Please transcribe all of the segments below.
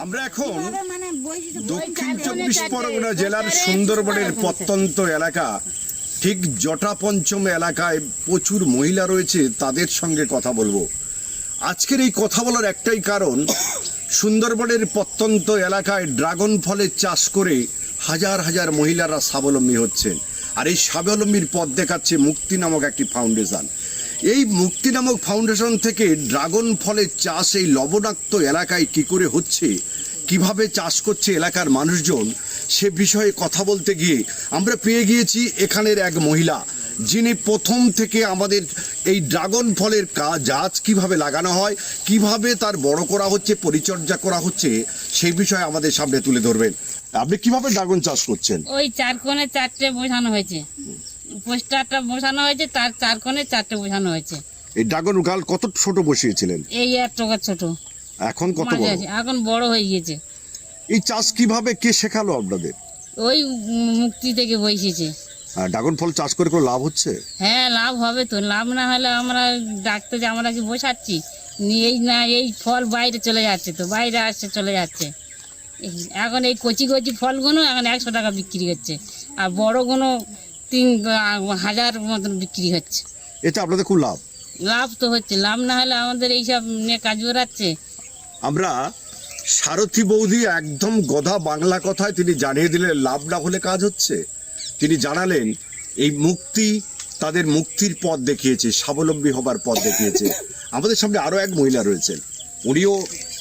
আমরা এখন দক্ষিণ 24 পরগনা জেলার সুন্দরবনের প্রত্যন্ত এলাকা ঠিক জটা পঞ্চম এলাকায় প্রচুর মহিলা রয়েছে, তাদের সঙ্গে কথা বলবো। আজকের এই কথা বলার একটাই কারণ, সুন্দরবনের প্রত্যন্ত এলাকায় ড্রাগন ফলের চাষ করে হাজার হাজার মহিলারা স্বাবলম্বী হচ্ছেন। আর এই স্বাবলম্বীর পথ দেখাচ্ছে মুক্তি নামক একটি ফাউন্ডেশন। এই মুক্তি নামক ফাউন্ডেশন থেকে ড্রাগন ফলের চাষ এই লবণাক্ত এলাকায় কি করে হচ্ছে, কিভাবে চাষ করছে এলাকার মানুষজন, সে বিষয়ে কথা বলতে গিয়ে আমরা পেয়ে গিয়েছি এখানের এক মহিলা, যিনি প্রথম থেকে আমাদের এই ড্রাগন ফলের গাছ কিভাবে লাগানো হয়, কিভাবে তার বড় করা হচ্ছে, পরিচর্যা করা হচ্ছে, সেই বিষয়ে আমাদের সামনে তুলে ধরবেন। আপনি কিভাবে ড্রাগন চাষ করছেন? ওই 4 কোণে 4টে বসানো হয়েছে, পোস্টারটা বসানো হয়েছে, তার 4 কোণে 4টে বসানো হয়েছে। এই ড্রাগন গাছ কত ছোট বসিয়েছিলেন? এই এক টাকা ছোট, এখন কত বড়? এখন বড় হয়ে গিয়েছে। এই চাষ কিভাবে কে শেখালো আপনাদের? ওই মুক্তি থেকে বসেছে। ড্রাগন ফল চাষ করে কোনো লাভ হচ্ছে? হ্যাঁ, লাভ হবে তো। লাভ না হলে আমরা ডাকতে যে আমরা কি বসাচ্ছি, এই না এই ফল বাইরে চলে যাচ্ছে, তো বাইরে আসছে চলে যাচ্ছে। এখন এই কচি কচি ফলগুলো এখন 100 টাকা বিক্রি হচ্ছে, আর বড়গুলো 3000 মতন বিক্রি হচ্ছে। এটা আপনাদের খুব লাভ? লাভ তো হচ্ছে, লাভ না হলে আমাদের এইসব নিয়ে কাজ বেরাচ্ছে। আমরা সারথী বৌদি একদম গধা বাংলা কথায় তিনি জানিয়ে দিলেন লাভ না হলে কাজ হচ্ছে। তিনি জানালেন এই মুক্তি তাদের মুক্তির পথ দেখিয়েছে, স্বাবলম্বী হবার পথ দেখিয়েছে। আমাদের সামনে আরও এক মহিলা রয়েছেন, উনিও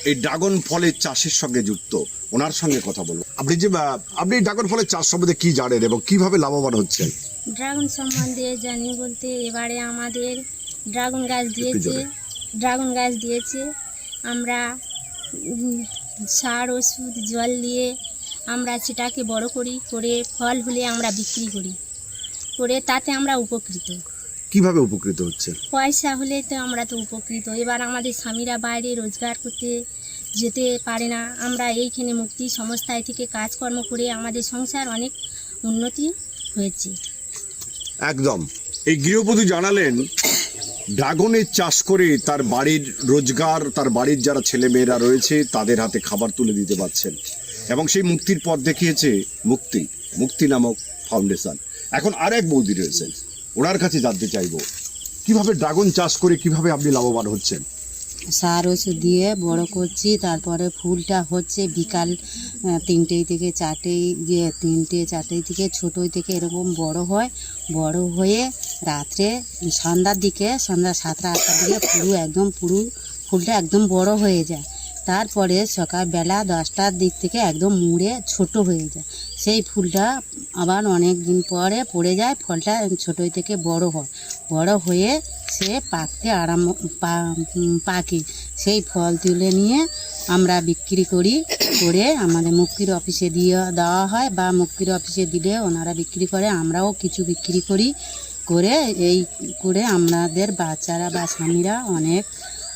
এই ড্রাগন ফলের চাষের সঙ্গে যুক্ত, ওনার সঙ্গে কথা বলবো। আপনি ড্রাগন ফলের চাষ সম্বন্ধে কি জানেন এবং কিভাবে লাভবান হচ্ছেন? ড্রাগন সম্বন্ধে জানি বলতে, এবারে আমাদের ড্রাগন গাছ দিয়েছে। আমরা সার ওষুধ জল দিয়ে আমরা সেটাকে বড় করি, করে ফল হলে আমরা বিক্রি করি, করে তাতে আমরা উপকৃত। কিভাবে উপকৃত হচ্ছে? পয়সা হলে তো আমরা তো উপকৃত। এবার আমাদের স্বামীরা বাইরে রোজগার করতে যেতে পারে না, আমরা এইখানে মুক্তি সংস্থায় থেকে কাজকর্ম করে আমাদের সংসার অনেক উন্নতি হয়েছে। একদম। এই গৃহবধূ জানালেন ড্রাগনের চাষ করে তার বাড়ির রোজগার, তার বাড়ির যারা ছেলেমেয়েরা রয়েছে তাদের হাতে খাবার তুলে দিতে পারছেন, এবং সেই মুক্তির পথ দেখিয়েছে মুক্তি নামক ফাউন্ডেশন। এখন আর এক বৌদি রয়েছেন, ওনার কাছে জানতে চাইবো কিভাবে ড্রাগন চাষ করে কিভাবে আপনি লাভবান হচ্ছেন? সার ওষুধ দিয়ে বড় করছি, তারপরে ফুলটা হচ্ছে বিকাল 3টে থেকে 4টে, যে 3টে 4টে থেকে ছোটোই থেকে এরকম বড় হয়, বড় হয়ে রাত্রে সন্ধ্যার দিকে, সন্ধ্যা 7টা 8টার দিকে ফুলটা একদম বড় হয়ে যায়। তারপরে সকালবেলা 10টার দিক থেকে একদম মুড়ে ছোট হয়ে যায়। সেই ফুলটা আবার অনেক দিন পরে পড়ে যায়, ফলটা ছোটোই থেকে বড় হয়, বড় হয়ে সে পাকে। সেই ফল তুলে নিয়ে আমরা বিক্রি করি, করে আমাদের মুক্তির অফিসে দেওয়া হয়, বা মুক্তির অফিসে দিলে ওনারা বিক্রি করে, আমরাও কিছু বিক্রি করি, করে এই করে আমাদের বাচ্চারা বা স্বামীরা অনেক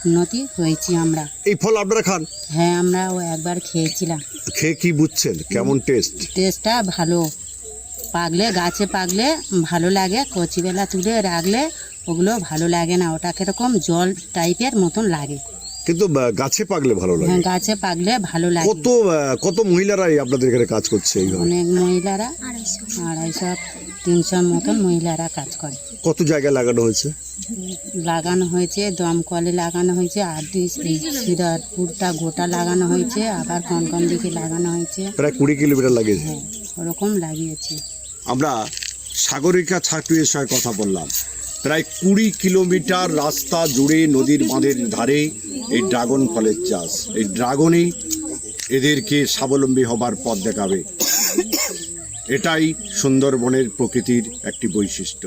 উন্নতি হয়েছি আমরা। এই ফল আপনারা খান? হ্যাঁ, আমরা একবার খেয়েছিলাম। খেয়ে কি বুঝছেন, কেমন টেস্ট? টেস্টটা ভালো, গাছে পাকলে ভালো লাগে, কচিবেলা তুলে রাখলে ওগুলো ভালো লাগে না, ওটা কিরকম জল টাইপের মতন লাগে, কিন্তু গাছে পাকলে ভালো লাগে। হ্যাঁ, গাছে পাকলে ভালো লাগে। কত মহিলারা আপনাদের এখানে কাজ করছে? অনেক মহিলারা, 250-300 মতন মহিলারা কাজ করে। কত জায়গায় লাগানো হয়েছে? লাগানো হয়েছে দমকলে লাগানো হয়েছে, আর সিরাজপুরটা গোটা লাগানো হয়েছে, আবার কনকন দিকে লাগানো হয়েছে, প্রায় 20 কিলোমিটার লাগিয়েছে। হ্যাঁ, ওরকম লাগিয়েছে। আমরা সাগরিকা ছাটুয়ের সঙ্গে কথা বললাম, প্রায় 20 কিলোমিটার রাস্তা জুড়ে নদীর বাঁধের ধারে এই ড্রাগন ফলের চাষ। এই ড্রাগনই এদেরকে স্বাবলম্বী হবার পথ দেখাবে। এটাই সুন্দরবনের প্রকৃতির একটি বৈশিষ্ট্য।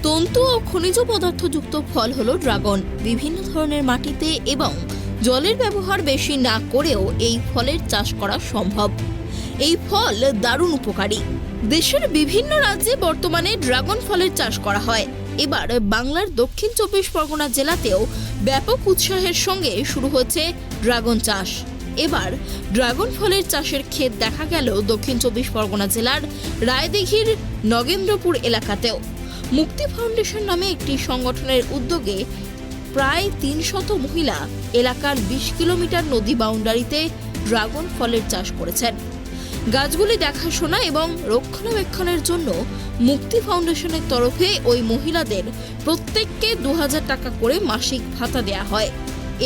তন্তু ও খনিজ পদার্থযুক্ত ফল হলো ড্রাগন। বিভিন্ন ধরনের মাটিতে এবং জলের ব্যবহার বেশি না করেও এই ফলের চাষ করা সম্ভব। এই ফল দারুণ উপকারী। দেশের বিভিন্ন রাজ্যে বর্তমানে ড্রাগন ফলের চাষ করা হয়। এবার বাংলার দক্ষিণ 24 পরগনা জেলাতেও ব্যাপক উৎসাহের সঙ্গে শুরু হচ্ছে ড্রাগন চাষ। এবার ড্রাগন ফলের চাষের ক্ষেত দেখা গেল দক্ষিণ 24 পরগনা জেলার রায়দিঘির নগেন্দ্রপুর এলাকাতেও। মুক্তি ফাউন্ডেশন নামে একটি সংগঠনের উদ্যোগে প্রায় 300 মহিলা এলাকার 20 কিলোমিটার নদী বাউন্ডারিতে ড্রাগন ফলের চাষ করেছেন। গাছগুলি দেখাশোনা এবং রক্ষণাবেক্ষণের জন্য মুক্তি ফাউন্ডেশনের তরফে ওই মহিলাদের প্রত্যেককে 2000 টাকা করে মাসিক ভাতা দেয়া হয়।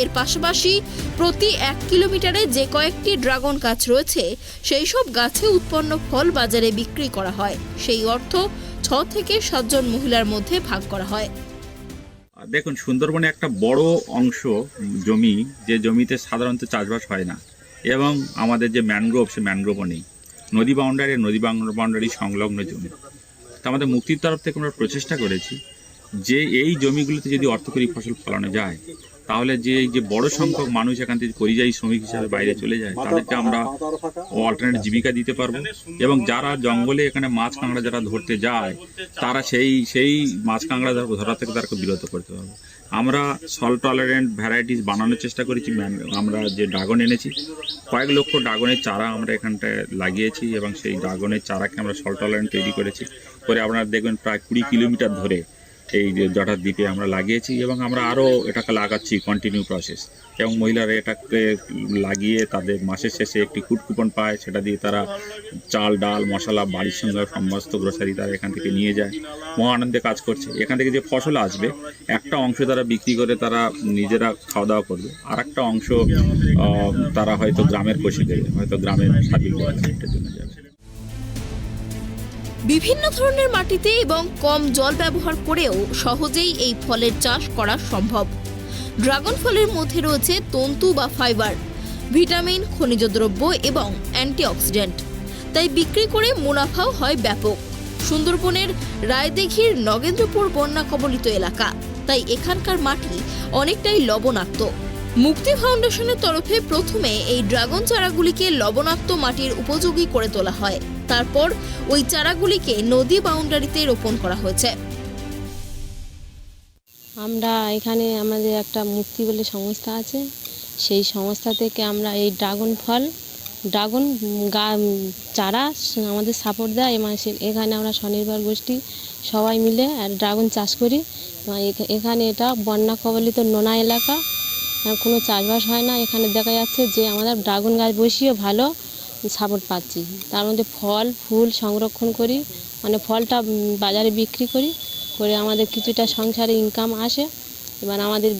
এর পাশাপাশি প্রতি 1 কিলোমিটারে যে কয়েকটি ড্রাগন গাছ রয়েছে সেই সব গাছে উৎপন্ন ফল বাজারে বিক্রি করা হয়। সেই অর্থ 6 থেকে 7 জন মহিলার মধ্যে ভাগ করা হয়। দেখুন, সুন্দরবনে একটা বড় অংশ জমি, যে জমিতে সাধারণত চাষবাস হয় না, এবং আমাদের যে ম্যানগ্রোভ, সে ম্যানগ্রোভও নেই। নদী বাউন্ডারি সংলগ্ন জমি। তো আমাদের মুক্তির তরফ থেকে আমরা প্রচেষ্টা করেছি যে এই জমিগুলোতে যদি অর্থকরী ফসল ফলানো যায়, তাহলে যে বড় সংখ্যক মানুষ এখান থেকে পরিযায়ী শ্রমিক হিসাবে বাইরে চলে যায়, তাদেরকে আমরা অল্টারনেট জীবিকা দিতে পারবো। এবং যারা জঙ্গলে এখানে মাছ কাঁকড়া যারা ধরতে যায়, তারা সেই মাছ কাঁকড়া ধরা থেকে তাদেরকে বিরত করতে পারবো। আমরা সল্ট টলারেন্ট ভ্যারাইটিস বানানোর চেষ্টা করেছি। আমরা যে ড্রাগন এনেছি, কয়েক লক্ষ ড্রাগনের চারা আমরা এখানটায় লাগিয়েছি, এবং সেই ড্রাগনের চারাকে আমরা সল্ট টলারেন্ট তৈরি করেছি। করে আপনারা দেখবেন প্রায় 20 কিলোমিটার ধরে এই যে জটার দ্বীপে আমরা লাগিয়েছি, এবং আমরা আরও এটাকে লাগাচ্ছি, কন্টিনিউ প্রসেস। এবং মহিলারা এটাকে লাগিয়ে তাদের মাসের শেষে একটি কুপন পায়, সেটা দিয়ে তারা চাল, ডাল, মশলা, বাড়ির সঙ্গে সমস্ত গ্রোসারি তারা এখান থেকে নিয়ে যায়। মহা আনন্দে কাজ করছে। এখান থেকে যে ফসল আসবে, একটা অংশ তারা বিক্রি করে তারা নিজেরা খাওয়া দাওয়া করবে, আর একটা অংশ তারা হয়তো গ্রামের কোষে দেবে, হয়তো গ্রামের সার্বিক ডেভেলপমেন্টের জন্য যাবে। বিভিন্ন ধরনের মাটিতে এবং কম জল ব্যবহার করেও সহজেই এই ফলের চাষ করা সম্ভব। ড্রাগন ফলের মধ্যে রয়েছে তন্তু বা ফাইবার, ভিটামিন, খনিজ দ্রব্য এবং অ্যান্টিঅক্সিডেন্ট। তাই বিক্রি করে মুনাফাও হয় ব্যাপক। সুন্দরবনের রায়দিঘির নগেন্দ্রপুর বন্যা কবলিত এলাকা, তাই এখানকার মাটি অনেকটাই লবণাক্ত। মুক্তি ফাউন্ডেশনের তরফে প্রথমে এই ড্রাগন চারাগুলিকে লবণাক্ত মাটির উপযোগী করে তোলা হয়। তারপর ওই চারাগুলিকে নদী বাউন্ডারিতে রোপণ করা হয়েছে। আমরা এখানে আমাদের একটা মুক্তি বলে সংস্থা আছে, সেই সংস্থা থেকে আমরা এই ড্রাগন চারা আমাদের সাপোর্ট দেয়। এখানে আমরা স্বনির্ভর গোষ্ঠী সবাই মিলে আর ড্রাগন চাষ করি। এখানে এটা বন্যা কবলিত নোনা এলাকা, কোনো চাষবাস হয় না। এখানে দেখা যাচ্ছে যে আমরা ড্রাগন গাছ বসিয়েও ভালো সাপোর্ট পাচ্ছি। তার মধ্যে ফল ফুল সংরক্ষণ করি, মানে ফলটা বাজারে বিক্রি করে আমাদের কিছুটা সংসারে ইনকাম আসে। এবার আমাদের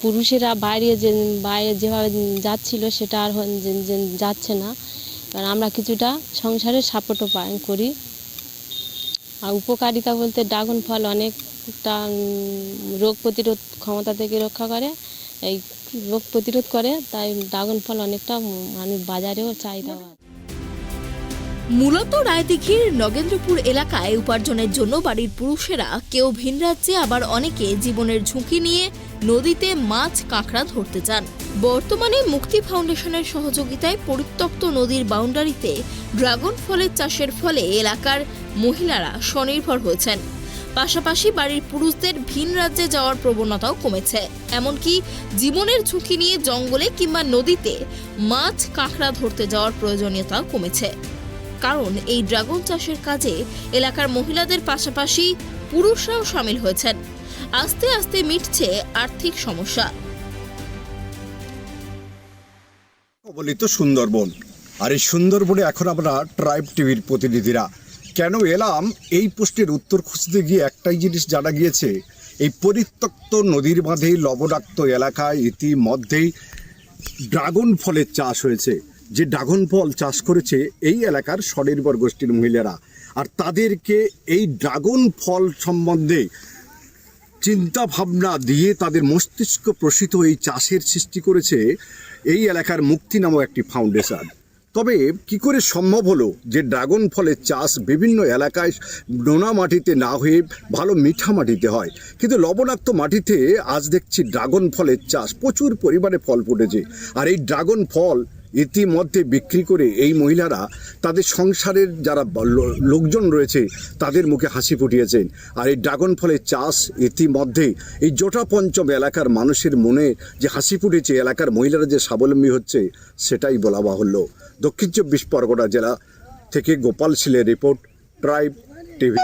পুরুষেরা বাইরে যেভাবে যাচ্ছিল সেটা আর যাচ্ছে না। এবার আমরা কিছুটা সংসারে সাপোর্টও করি। আর উপকারিতা বলতে ড্রাগন ফল অনেকটা রোগ প্রতিরোধ ক্ষমতা থেকে রক্ষা করে, এই রোগ প্রতিরোধ করে, তাই ড্রাগন ফল অনেকটা মানুষ বাজারেও চাহিদা হয়। মূলত রায়দিঘির নগেন্দ্রপুর এলাকায় উপার্জনের জন্য বাড়ির পুরুষেরা কেউ ভিন রাজ্যে, আবার অনেকে জীবনের ঝুঁকি নিয়ে নদীতে মাছ কাঁকড়া ধরতে যান। বর্তমানে মুক্তি ফাউন্ডেশনের সহযোগিতায় পরিত্যক্ত নদীর বাউন্ডারিতে ড্রাগন ফলের চাষের ফলে এলাকার মহিলারা স্বনির্ভর হয়েছেন। পাশাপাশি বাড়ির পুরুষদের ভিন রাজ্যে যাওয়ার প্রবণতাও কমেছে। এমনকি জীবনের ঝুঁকি নিয়ে জঙ্গলে কিংবা নদীতে মাছ কাঁকড়া ধরতে যাওয়ার প্রয়োজনীয়তাও কমেছে। কারণ এই ড্রাগন চাষের কাজে এলাকার মহিলাদের পাশাপাশি পুরুষরাও সামিল হয়েছেন। আস্তে আস্তে মিটছে আর্থিক সমস্যা। কবলিত সুন্দরবন, আর এই সুন্দরবনে এখন আমরা ট্রাইব টিভির প্রতিনিধিরা কেন এলাম, এই প্রশ্নের উত্তর খুঁজতে গিয়ে একটাই জিনিস জানা গিয়েছে, এই পরিত্যক্ত নদীর বাঁধে লবণাক্ত এলাকায় ইতিমধ্যেই ড্রাগন ফলের চাষ হয়েছে। যে ড্রাগন ফল চাষ করেছে এই এলাকার স্বনির্ভর গোষ্ঠীর মহিলারা, আর তাদেরকে এই ড্রাগন ফল সম্বন্ধে চিন্তা ভাবনা দিয়ে তাদের মস্তিষ্ক প্রসিত এই চাষের সৃষ্টি করেছে এই এলাকার মুক্তি নামক একটি ফাউন্ডেশন। তবে কি করে সম্ভব হলো যে ড্রাগন ফলের চাষ বিভিন্ন এলাকায় নোনা মাটিতে না হয়ে ভালো মিঠা মাটিতে হয়, কিন্তু লবণাক্ত মাটিতে আজ দেখছি ড্রাগন ফলের চাষ প্রচুর পরিমাণে ফল ফুটেছে। আর এই ড্রাগন ফল ইতিমধ্যে বিক্রি করে এই মহিলারা তাদের সংসারের যারা লোকজন রয়েছে তাদের মুখে হাসি ফুটিয়েছেন। আর এই ড্রাগন ফলের চাষ ইতিমধ্যে এই জটা পঞ্চম এলাকার মানুষের মনে যে হাসি ফুটেছে, এলাকার মহিলারা যে স্বাবলম্বী হচ্ছে, সেটাই বলা বাহুল্য। দক্ষিণ 24 পরগনা জেলা থেকে গোপাল শীলের রিপোর্ট, ট্রাইব টিভি।